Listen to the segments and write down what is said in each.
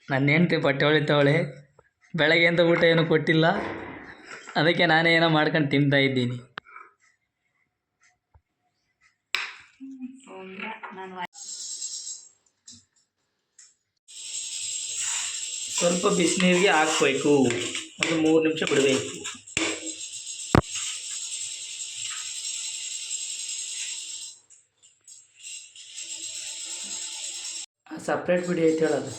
ನನ್ನ ಹೆಂಡ್ತಿ ಬಟ್ಟೆ ಹೊಳಿತಾವಳೆ. ಬೆಳಗ್ಗೆ ಅಂತ ಊಟ ಏನು ಕೊಟ್ಟಿಲ್ಲ, ಅದಕ್ಕೆ ನಾನೇ ಏನೋ ಮಾಡ್ಕೊಂಡು ತಿಂತಾ ಇದ್ದೀನಿ. ಸ್ವಲ್ಪ ಬಿಸಿನೀರಿಗೆ ಹಾಕಬೇಕು, ಒಂದು 3 ನಿಮಿಷ ಬಿಡಬೇಕು. ಸಪ್ರೇಟ್ ಬಿಡಿ ಐತೆ ಹೇಳೋದು.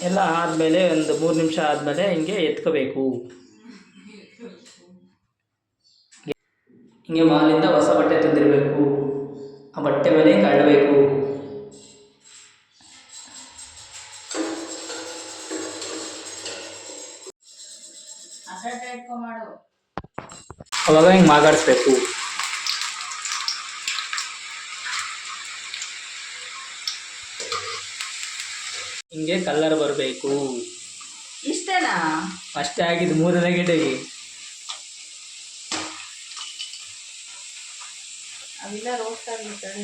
ಎಲ್ಲ ಆದಮೇಲೆ ಒಂದು 3 ನಿಮಿಷ ಆದಮೇಲೆ ಹಿಂಗೆ ಎತ್ಕೋಬೇಕು. ಹಿಂಗೆ ಮಾಲಿಂದ ಹೊಸ ಬಟ್ಟೆ ತಂದಿರಬೇಕು, ಆ ಬಟ್ಟೆ ಮೇಲೆ ಹಿಂಗೆ ಅಳ್ಳಬೇಕು. ಅವಾಗ ಹಿಂಗೆ ಮಾಗಾಡಿಸ್ಬೇಕು. ಹಿಂಗೆ ಕಲರ್ ಬರಬೇಕು. ಇಷ್ಟೇನಾ? ಅಷ್ಟೇ ಆಗಿದ್ದು 3ನೇ ಗಂಟೆಗೆ. ಅವೆಲ್ಲ ರೋಸ್ಟ್ ಆಗಿರ್ತಾರೆ.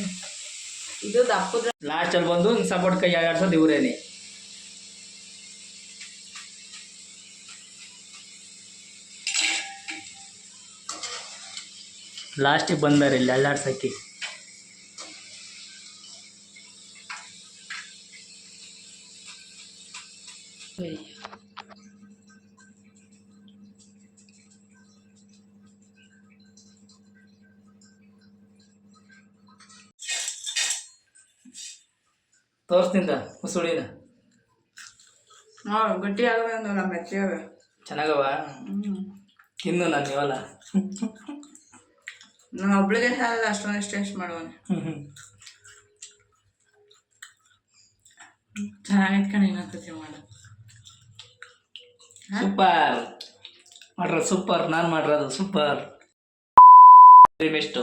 ಇದು ದಪ್ಪದ ಲಾಸ್ಟಲ್ಲಿ ಬಂದು ಹಿಂಗೆ ಸಪೋರ್ಟ್ ಕೈ ಆಡಿಸೋದು ಇವರೇನೆ. ಲಾಸ್ಟಿಗೆ ಬಂದಾರೆ ಇಲ್ಲಿ ಅಳ್ಳಾಡ್ಸೋಕ್ಕೆ. ತೋರಿಸ್ತಿಂದ ಮುಸುಳಿನ ಗಟ್ಟಿ ಆಗವೆ ಅಂದಲ್ಲ, ಮೆಚ್ಚವೆ ಚೆನ್ನಾಗವ. ತಿನ್ನು ನಾನು ಇವಲ್ಲ. ನಾನು ಒಬ್ಳಿಗೆ ಸಾಲಲ್ಲ, ಅಷ್ಟೊಂದು ಟೇಸ್ಟ್ ಮಾಡುವನು. ಚೆನ್ನಾಗಿ ಇಟ್ಕೊಂಡು ಇನ್ನೊಂದ್ಸತಿ ಮಾಡು. ಸೂಪರ್ ಮಾಡ್ರ, ಸೂಪರ್. ನಾನು ಮಾಡಿರೋದು ಸೂಪರ್. ಎಷ್ಟು